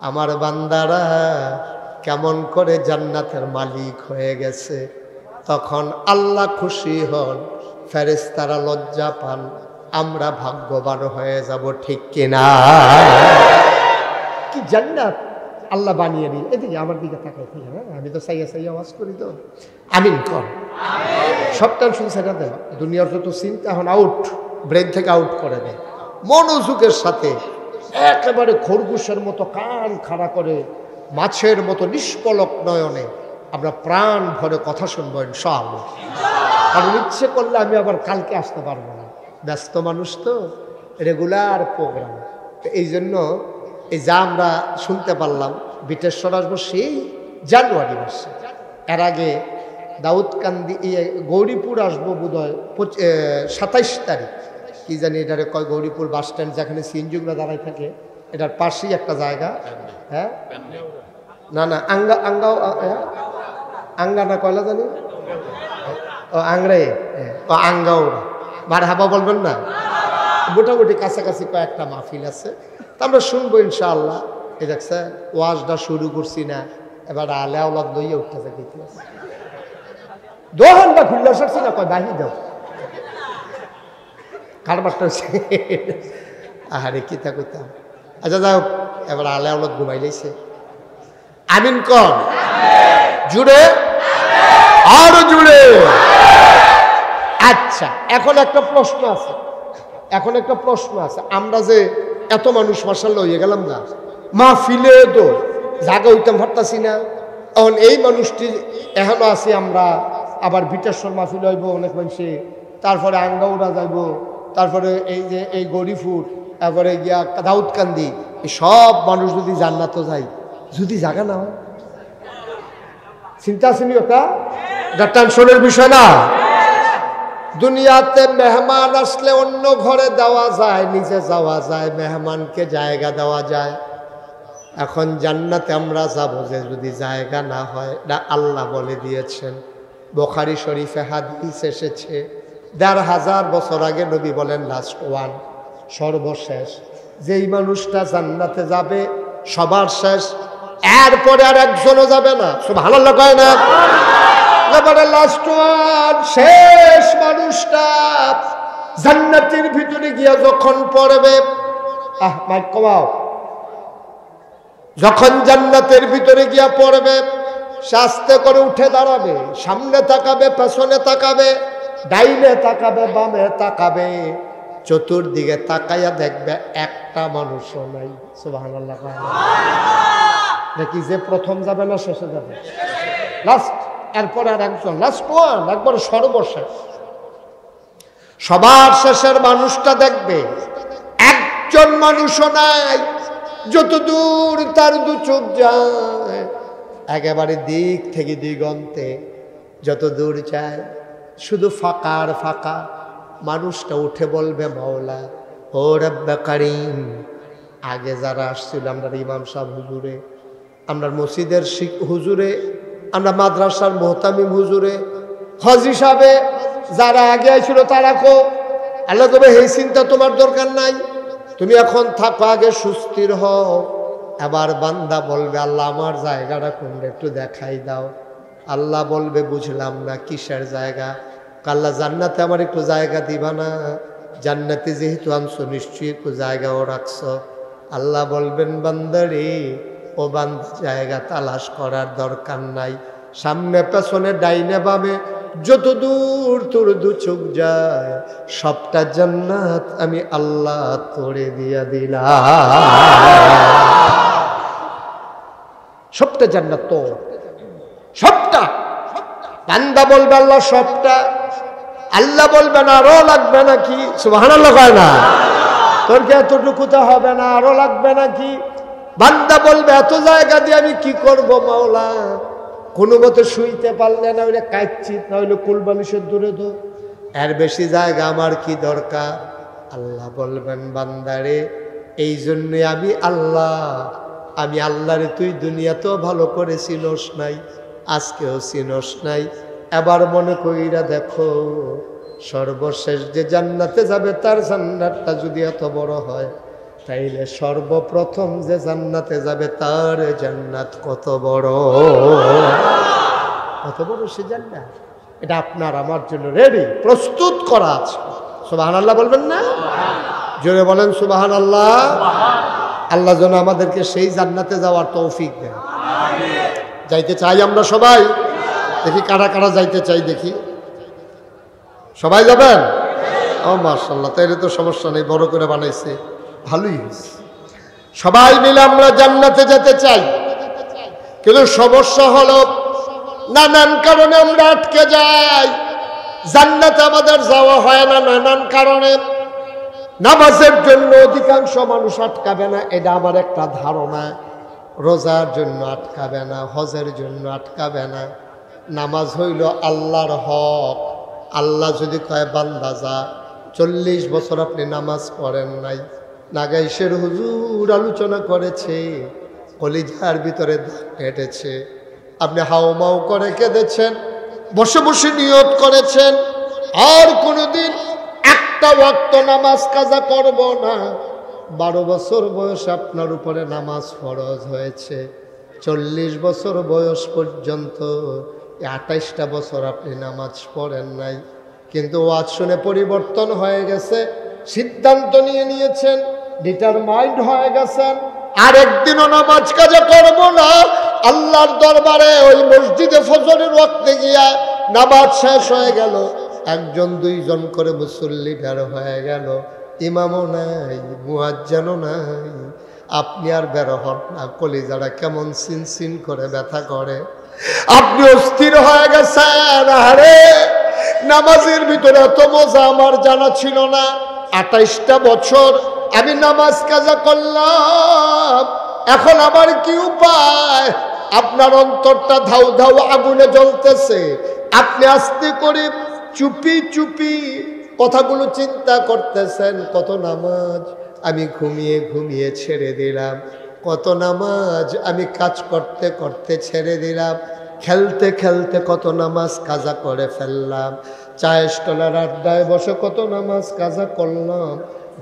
আমার বান্দারা কেমন করে জান্নাতের মালিক হয়ে গেছে তখন আল্লাহ খুশি হন ফেরেশতারা লজ্জা পান আমরা ভাগ্যবান হয়ে যাব ঠিক কিনা কি জান্নাত আল্লাহ বানিয়ে দিই এদিকে আমার দিকে তাকাই ঠিক হ্যাঁ আমি তো সাইয়া সাইয়া আওয়াজ করি তো আমিন কর সব টেনশন সেটা দেন দুনিয়ার যত চিন্তা এখন আউট ব্রেন থেকে আউট করে দেয় মনোযোগের সাথে একেবারে খরগোশের মতো কান খাড়া করে মাছের মতো নিষ্পলক নয়নে আমরা প্রাণ ভরে কথা শুনবো ইনশাআল্লাহ কারণ ইচ্ছে করলে আমি আবার কালকে আসতে পারবো না ব্যস্ত মানুষ তো রেগুলার প্রোগ্রাম তো এই জন্য এই যা আমরা শুনতে পারলাম বিটেশ্বর আসবো সেই জানুয়ারি মাসে এর আগে দাউদকান্দি গৌরীপুর আসবো বোধহয় 27 তারিখ কি জানি এটারে কয় গৌরীপুর বাস স্ট্যান্ড যেখানে সিএনজিগুলো দাঁড়ায় থাকে এটার পাশেই একটা জায়গা হ্যাঁ না না আঙ্গা না কয়লা জানি ও আংড়ে ও আঙ্গাওড়া মার হাবা বলবেন না মোটামুটি কাছাকাছি কয়েকটা মাহফিল আছে তা আমরা শুনবো ইনশাআল্লাহ এই দেখছে ওয়াজটা শুরু করছি না এবার আলে আওলাদ লইয়া উঠতে থাকে দোহান বা খুললা সারছি না কয় বাহি দাও কারবারটা হচ্ছে আহারে কিতা কইতাম আচ্ছা যাও এবার আলে আওলাদ ঘুমাই লাইছে আমিন কর জুড়ে আরো জুড়ে আচ্ছা এখন একটা প্রশ্ন আছে আমরা যে এত মানুষ মাশাআল্লাহ হয়ে গেলাম না মাহফিলে তো জায়গা হইতাম পারতাছি না এখন এই মানুষটি এখনো আছি আমরা আবার বিটেশ্বর মাহফিল হইব অনেক মানুষে তারপরে আঙ্গাউড়া যাইব তারপরে এই যে এই গরিপুর তারপরে গিয়া দাউদকান্দি এই সব মানুষ যদি জান্নাতও যায় যদি জায়গা না হয় চিন্তা আসেনি ওটা টেনশনের বিষয় না দুনিয়াতে মেহমান আসলে অন্য ঘরে দেওয়া যায় নিচে যাওয়া যায় মেহমানকে জায়গা দেওয়া যায় এখন জান্নাতে আমরা যাব যে যদি জায়গা না হয় না আল্লাহ বলে দিয়েছেন বুখারী শরীফে হাদিস এসেছে ১৫০০ বছর আগে নবী বলেন লাস্ট ওয়ান সর্বশেষ যেই মানুষটা জান্নাতে যাবে সবার শেষ এরপরে আর একজনও যাবে না সুবহানাল্লাহ কয় না এবারে লাস্ট ওয়ান শেষ মানুষটা জান্নাতের ভিতরে গিয়া যখন পড়বে মাইক কমাও যখন জান্নাতের ভিতরে গিয়া পড়বে আস্তে করে উঠে দাঁড়াবে সামনে তাকাবে পেছনে তাকাবে ডাইনে তাকাবে বামে তাকাবে চতুর্দিকে তাকাইয়া দেখবে একটা মানুষও নাই সুবহানাল্লাহ নাকি যে প্রথম যাবে না শেষে যাবে লাস্ট এরপর আর একজন লাস্ট ওয়ান একবার সর্বশেষ সবার শেষের মানুষটা দেখবে একজন মানুষও নাই যত দূর তার দু চোখ যায় একেবারে দিক থেকে দিগন্তে যত দূর যায় শুধু ফাঁকার ফাঁকা মানুষটা উঠে বলবে মাওলা ও রব্বে কারীম আগে যারা আসছিল আমরা ইমাম সাহেব হুজুরে আমরা মসজিদের হুজুরে আমরা মাদ্রাসার মোহতামিম হুজুরে হাজী সাহেবে যারা আগে আইছিল তারা কো আল্লাহ তবে এই চিন্তা তোমার দরকার নাই তুমি এখন থাকো আগে সুস্থির হও এবার বান্দা বলবে আল্লাহ আমার জায়গাটা কোনটা একটু দেখাই দাও আল্লাহ বলবে বুঝলাম না কিসের জায়গা আল্লাহ জান্নাতে আমার একটু জায়গা দিবা না জান্নাতে যেহেতু আনছো নিশ্চয়ই একটু জায়গাও রাখছো আল্লাহ বলবেন বান্দারে ও বান্দা জায়গা তালাশ করার দরকার নাই সামনে পেছনে ডাইনে বামে যত দূর তোর দু চোখ যায় সবটা জান্নাত আমি আল্লাহ তোরে দিয়া দিলাম সবটা জান্নাত তোর সবটা বান্দা বলবে আল্লাহ সবটা আল্লাহ বলবেন আরো লাগবে নাকি সুবহানাল্লাহ কয় না তোর কি এতটুকুতে হবে না আরো লাগবে নাকি বান্দা বলবে এত জায়গা দিয়ে আমি কি করব মাওলা কোনো মতে শুইতে পারলে না হইলে কাইচিত, না হইলে কুলবালিশের দূরে দো, এর বেশি জায়গা আমার কি দরকার? আল্লাহ বলবেন বান্দারে, এই জন্যই আমি আল্লাহরে তুই দুনিয়াতেও ভালো করে চিনস নাই, আজকেও চিনস নাই। এবার মনে কইরা দেখো, সর্বশেষ যে জান্নাতে যাবে তার জান্নাতটা যদি এত বড় হয়, তাইলে সর্বপ্রথম যে জান্নাতে যাবে তার জান্নাত কত বড়, কত বড় সে জান্নাত। এটা আপনার আমার জন্য রেডি, প্রস্তুত করা আছে। সুবহানাল্লাহ বলবেন না? জোরে বলেন সুবহানাল্লাহ। আল্লাহ যেন আমাদেরকে সেই জান্নাতে যাওয়ার তৌফিক দেন। যাইতে চাই আমরা সবাই? দেখি কারা কারা যাইতে চাই, দেখি। সবাই যাবেন? ও মাশাআল্লাহ, তাইলে তো সমস্যা নেই, বড় করে বানাইছে, ভালোই হয়েছে। সবাই মিলে আমরা জান্নাতে যেতে চাই, কিন্তু সমস্যা হলো নানান কারণে আমরা আটকে যাই, জান্নাতে আমাদের যাওয়া হয় না নানান কারণে। নামাজের জন্য অধিকাংশ মানুষ আটকাবে না, এটা আমার একটা ধারণা। রোজার জন্য আটকাবে না, হজের জন্য আটকাবে না। নামাজ হইল আল্লাহর হক। আল্লাহ যদি কয় বান্দা যা, 40 বছর আপনি নামাজ পড়েন নাই, নাগাইশের হুজুর আলোচনা করেছে, কলিজার ভিতরে হেঁটেছে, আপনি হাউমাউ করে কেঁদেছেন, বসে বসে নিয়ত করেছেন আর কোনোদিন একটা ওয়াক্ত নামাজ কাজা করব না। 12 বছর বয়স আপনার উপরে নামাজ ফরজ হয়েছে, 40 বছর বয়স পর্যন্ত 28টা বছর আপনি নামাজ পড়েন নাই, কিন্তু ওয়াজ শুনে পরিবর্তন হয়ে গেছে, সিদ্ধান্ত নিয়ে নিয়েছেন, ডিটারমাইন্ড হয়ে গেছেন, আর একদিনও নামাজ কাজা করব না। আল্লাহর দরবারে ওই মসজিদে ফজরের ওয়াক্তে গিয়া নামাজ শেষ হয়ে গেল, 1 2 করে মুসল্লি বের হয়ে গেল, ইমামও নাই, মুয়াজ্জিনও নাই, আপনি আর বের হন না, কলিজাটা কেমন সিনসিন করে ব্যথা করে, আপনি অস্থির হয়ে গেছেন। আরে নামাজের ভিতরে এত মজা আমার জানা ছিল না, 28টা বছর আমি নামাজ কাজা করলাম, এখন আমার কি উপায়? আপনার অন্তরটা ধাউ ধাউ আগুনে জ্বলতেছে, আপনি আস্তে করে চুপি চুপি কথাগুলো চিন্তা করতেছেন, কত নামাজ আমি ঘুমিয়ে ঘুমিয়ে ছেড়ে দিলাম, কত নামাজ আমি কাজ করতে করতে ছেড়ে দিলাম, খেলতে খেলতে কত নামাজ কাজা করে ফেললাম, চায়ের স্টলের আড্ডায় বসে কত নামাজ কাজা করলাম,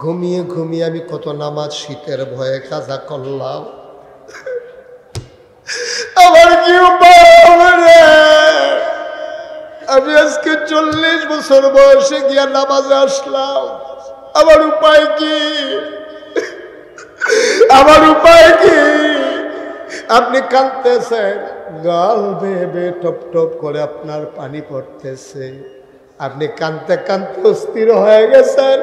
ঘুমিয়ে ঘুমিয়ে আমি কত নামাজ শীতের ভয়ে কাজা করলাম। আমার কি উপায় রে? আমি আজকে 40 বছর বয়সে গিয়া নামাজে আসলাম, আমার উপায় কি? আমার উপায় কি? আপনি কাঁদতেছেন, গাল বেয়ে বেয়ে টপ টপ করে আপনার পানি পড়তেছে, আপনি কাঁদতে কাঁদতে অস্থির হয়ে গেছেন,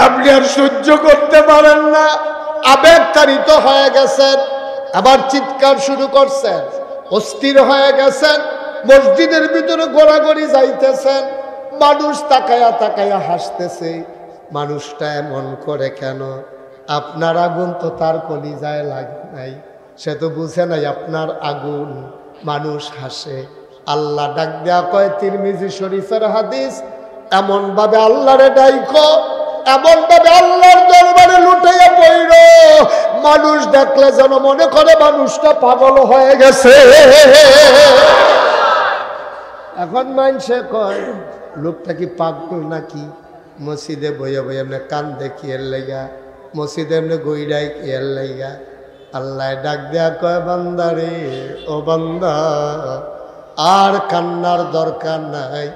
আপনি আর সহ্য করতে পারেন না, আবেগতাড়িত হয়ে গেছেন, আবার চিৎকার শুরু করছেন, অস্থির হয়ে গেছেন, মসজিদের ভিতরে ঘোরাঘুরি যাইতেছেন, মানুষ তাকায়া তাকায়া হাসতেছে, মানুষটা এমন করে কেন? আপনার আগুন তো তার কলিজায় লাগে নাই, সে তো বুঝে নাই আপনার আগুন, মানুষ হাসে। আল্লাহ ডাক দেয়া কয়, তিরমিজি শরীফের হাদিস, এমন ভাবে আল্লাহরে ডাইকো, এমন ভাবে আল্লাহর দরবারে লুটাইয়া পড়ল, মানুষ দেখলে যেন মনে করে মানুষটা পাগল হয়ে গেছে। এখন মানুষে কয়, লোকটা কি পাগল নাকি? মসজিদে বইয়া বইয়া এমনি কান দেখিয়ে লেগা, মসজিদে এমনি গইরাই খেয়াল লেগা। আল্লাহ ডাক দেয়া কয়, বান্দারে, ও বান্দা, আর কান্নার দরকার নাই,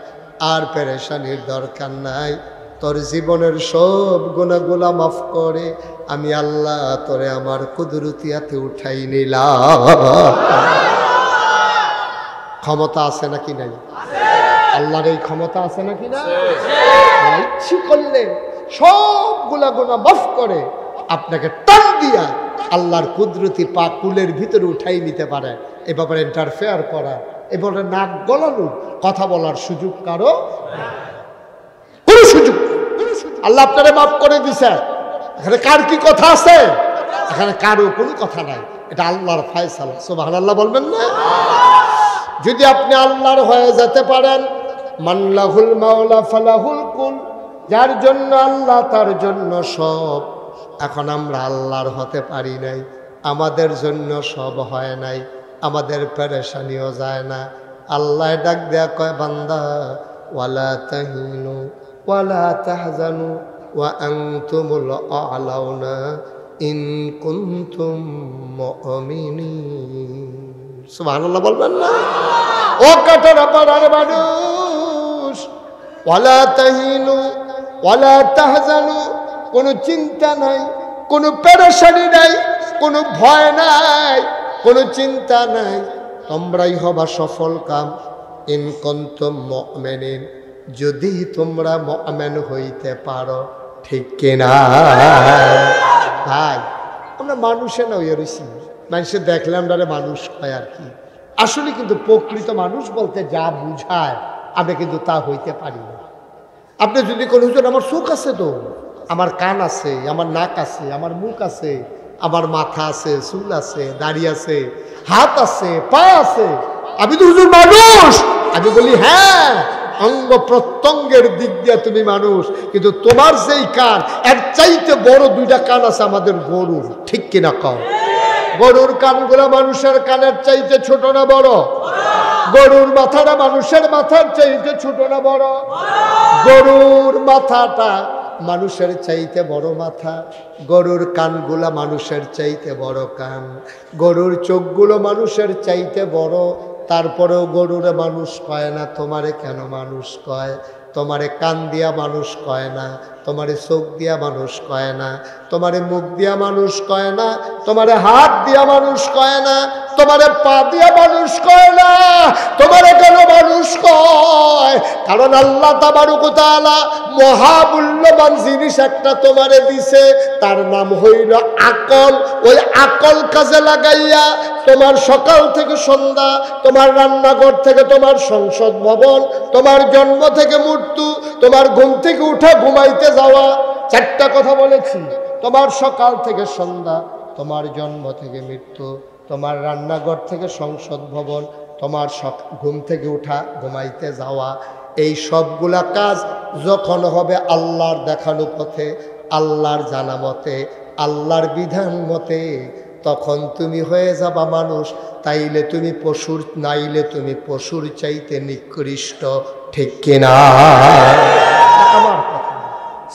আর পেরেশানির দরকার নাই, তোর জীবনের সব গুনাহগুলা মাফ করে আমি আল্লাহ তোরে আমার কুদরতিয়াতে উঠাই নিলাম। ক্ষমতা আছে নাকি নাই? আল্লাহর এই ক্ষমতা আছে নাকি না? ইচ্ছে করলে সবগুলা গুনাহ মাফ করে আপনাকে টান দিয়া আল্লাহর কুদরতি পা কুলের ভিতরে উঠাই নিতে পারে। এ ব্যাপারে ইন্টারফেয়ার করা, এবারে নাক গলানো, কথা বলার সুযোগ কারো কোনো সুযোগ। আল্লাহ আপনারে মাফ করে দিছে, এখানে কার কি কথা আছে? এখানে কারো কোনো কথা নাই, এটা আল্লাহর ফয়সালা। সুবহানাল্লাহ বলবেন না? যদি আপনি আল্লাহর হয়ে যেতে পারেন, মানলাহুল মাওলা ফালাহুল কুল, যার জন্য আল্লাহ তার জন্য সব। এখন আমরা আল্লাহর হতে পারি নাই, আমাদের জন্য সব হয় নাই, আমাদের পেরেশানিও যায় না। আল্লাহ ডাক দেয়া কয়, বান্দা ওয়ালা তাহিনু ওয়ালা তাহজানু ওয়া আনতুমুল আ'লাউনা ইন কুনতুম মুমিনিন। সুবহানাল্লাহ বলবেন না? ও কাটারা পাড়ার মানুষ, ওয়ালা তাহিনু ওয়ালা তাহজানু, কোনো চিন্তা নাই, কোনো পেরেশানি নাই, কোনো ভয় নাই, কোনো চিন্তা নাই, তোমরাই হবা সফল কাম। ইন কুনতুম মুমিনিন, যদি তোমরা মুমিন হইতে পারো। ঠিক কিনা ভাই? আমরা মানুষে না হইয়া রইছি, মানুষে দেখলে আমরা মানুষ হয় আর কি। আসলে কিন্তু প্রকৃত মানুষ বলতে যা বুঝায় আমরা কিন্তু তা হইতে পারি না। আপনি যদি কোনো হুজুর আমার চোখ আছে, তো আমার কান আছে, আমার নাক আছে, আমার মুখ আছে, আমার মাথা আছে, চুল আছে, দাড়ি আছে, হাত আছে, পা আছে, আমি তো হুজুর মানুষ। আমি বলি হ্যাঁ, অঙ্গ প্রত্যঙ্গের দিক দিয়ে তুমি মানুষ, কিন্তু তোমার যেই কান, এর চাইতে বড় দুইটা কান আছে আমাদের গরুর। ঠিক কিনা কও? গরুর কানগুলা মানুষের কানের চাইতে ছোট না বড়? গরুর মাথাটা মানুষের মাথার চাইতে ছোট না বড়? গরুর মাথাটা মানুষের চাইতে বড় মাথা, গরুর কানগুলা মানুষের চাইতে বড় কান, গরুর চোখগুলো মানুষের চাইতে বড়। তারপরেও গরুরে মানুষ কয় না। তোমারে কেন মানুষ কয়? তোমারে কান দিয়া মানুষ কয় না, তোমারে চোখ দিয়া মানুষ কয় না, তোমারে মুখ দিয়া মানুষ কয় না, তোমারে হাত দিয়া মানুষ কয় না, তোমারে পা দিয়া মানুষ কয় না। তোমারে কেন মানুষ কয়? কারণ আল্লাহ তাবারক ওয়া তাআলা মহামূল্যবান জিনিস একটা তোমারে দিছে, তার নাম হইল আকল। ওই আকল কাজে লাগাইয়া তোমার সকাল থেকে সন্ধ্যা, তোমার রান্নাঘর থেকে তোমার সংসদ ভবন, তোমার জন্ম থেকে মৃত্যু, তোমার ঘুম থেকে উঠে ঘুমাইতে যাওয়া, চারটা কথা বলেছি। তোমার সকাল থেকে সন্ধ্যা, তোমার জন্ম থেকে মৃত্যু, তোমার রান্নাঘর থেকে সংসদ ভবন, তোমার ঘুম থেকে উঠা ঘুমাইতে যাওয়া, এই সবগুলা কাজ যখন হবে আল্লাহর দেখানো পথে, আল্লাহর জানা মতে, আল্লাহর বিধান মতে, তখন তুমি হয়ে যাবা মানুষ। তাইলে তুমি পশুর, নাইলে তুমি পশুর চাইতে নিকৃষ্ট। ঠিক কিনা? আমার কথা,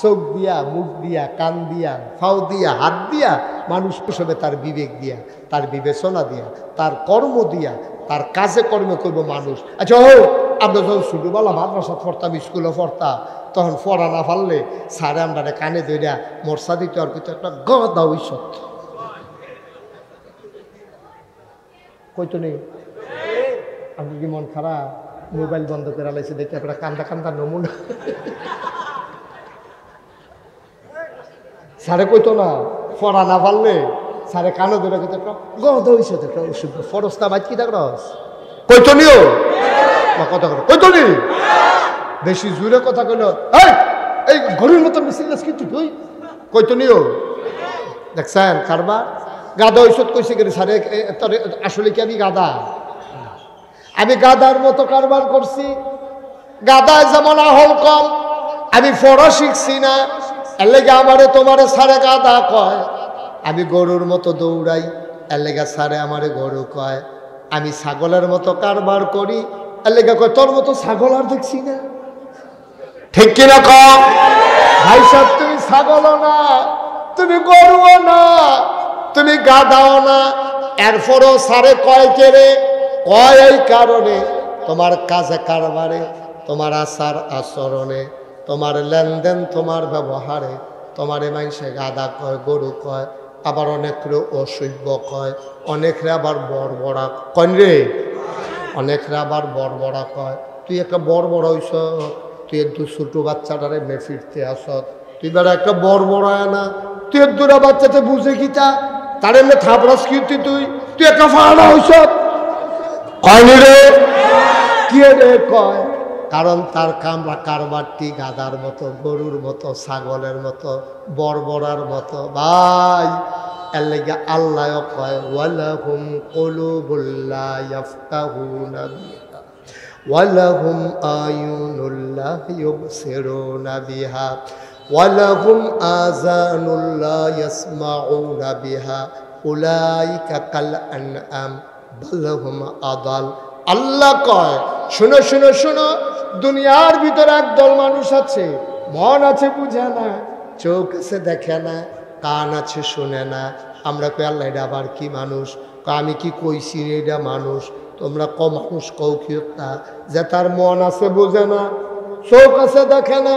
চোখ দিয়া, মুখ দিয়া, কান দিয়া, ফাও দিয়া, হাত দিয়া মানুষ হিসেবে তার বিবেক দিয়া, তার বিবেচনা দিয়া, তার কর্ম দিয়া, তার কাজে কর্মে করবো মানুষ। আচ্ছা ও, আমরা যখন ছোটবেলা মাদ্রাসা পড়তাম, স্কুলে পড়তাম, তখন পড়া না পারলে স্যারে আমরা কানে ধরিয়া মর্সা দিতে আর কিছু একটা গদা ওই সত্য কইতো নেই। আপনি কি মন খারাপ? মোবাইল বন্ধ করে লাইছে দেখে আপনার কান্দা কান্দা নমুনা। স্যারে কইতো না, পড়া না পারলে স্যারে কানে ধরে কইতো একটা গদা ওই সত্য একটা ওষুধ ফরস্তা বাইক কি থাকস কইতো নিও বা কথা কর কইতো নি। বেশি জোরে কথা কইল, এই ঘড়ির মতো মিছিল কিন্তু তুই কইতো নিও। দেখছেন কারবার? গাদা ঔষধ কইছে কেন স্যারে? আসলে কি আমি গাদা? আমি গাদার মতো কারবার করছি। গাদায় যেমন আহল কম, আমি পড়া শিখছি না, এর লেগে আমারে তোমারে স্যারে গাদা কয়। আমি গরুর মতো দৌড়াই, এর লেগে স্যারে আমারে গরু কয়। আমি ছাগলের মতো কারবার করি, এর লেগে কয় তোর মতো ছাগল আর দেখছি না। ঠিক কিনা কম? ভাই সাহেব, তুমি ছাগলও না, তুমি গরুও না, তুমি গাদাও না, এরপরও সারে কয় কেড়ে কয় এই কারণে তোমার কাজে কারবারে, তোমার আচার আচরণে, তোমার লেনদেন, তোমার ব্যবহারে তোমারে মানুষে গাদা কয়, গরু কয়, আবার অনেকরে অসভ্য কয়, অনেকরে আবার বড়বড়া কয় রে, অনেকরে আবার বড়বড়া কয়। তুই একটা বড়বড়া হইছ, তুই একটু ছোটো বাচ্চাটারে মে ফিরতে আসত, তুই বেড়া একটা বড়বড়ায় না, তুই দুরা বাচ্চাতে বুঝে কিতা তার এমনি থাপড়াস কীর্তি, তুই তুই একটা ফাড়া হইস কয়নি রে? কি রে কয়? কারণ তার কারবারটি গাদার মতো, গরুর মতো, ছাগলের মতো, বড়বড়ার মতো। ভাই এর লাগি আল্লাহ কয় ওয়ালাহুম কুলুবুল লা ইয়াফকাহুনা বিহা ওয়ালাহুম আয়ুনুল লা ইউবসিরুনা বিহা ওয়ালাহুম আযানুল লা ইয়াসমাউনা বিহা উলাইকা কাল আনআম বাল হুম আদাল। আল্লাহ কয় শুনো শুনো শুনো, দুনিয়ার ভিতরে একদল মানুষ আছে, মন আছে বুঝে না, চোখ আছে দেখে না, কান আছে শুনে না। আমরা কই আল্লাহ এটা আবার কি মানুষ? আমি কি কইছি এটা মানুষ? তোমরা ক মানুষ কও কি তা যে তার মন আছে বুঝে না, চোখ আছে দেখে না,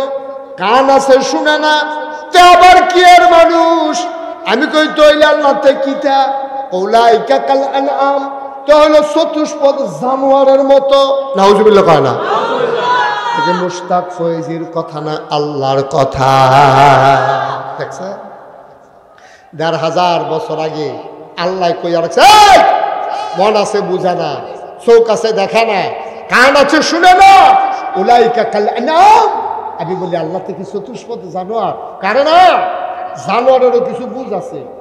কান আছে শুনে না, তে আবার কি এর মানুষ? আমি কই তৈলে আল্লাহতে কিতা উলাইকা কাল আনআম, তো হলো চতুষ্পদ জানোয়ারের মতো। নাউজুবিল্লাহ কয় না? এই মুশতাক ফয়েজির কথা না, আল্লাহর কথা। দেখছে ১,৫০০ বছর আগে আল্লাহ কইয়া রাখছে, মন আছে বুঝে না, চোখ আছে দেখা না, কান আছে শুনে না, উলাইকা কাল আনআম। আমি বলি আল্লাহ থেকে চতুষ্পদ জানোয়ার কারে না? জানোয়ারেরও কিছু বুঝ আছে।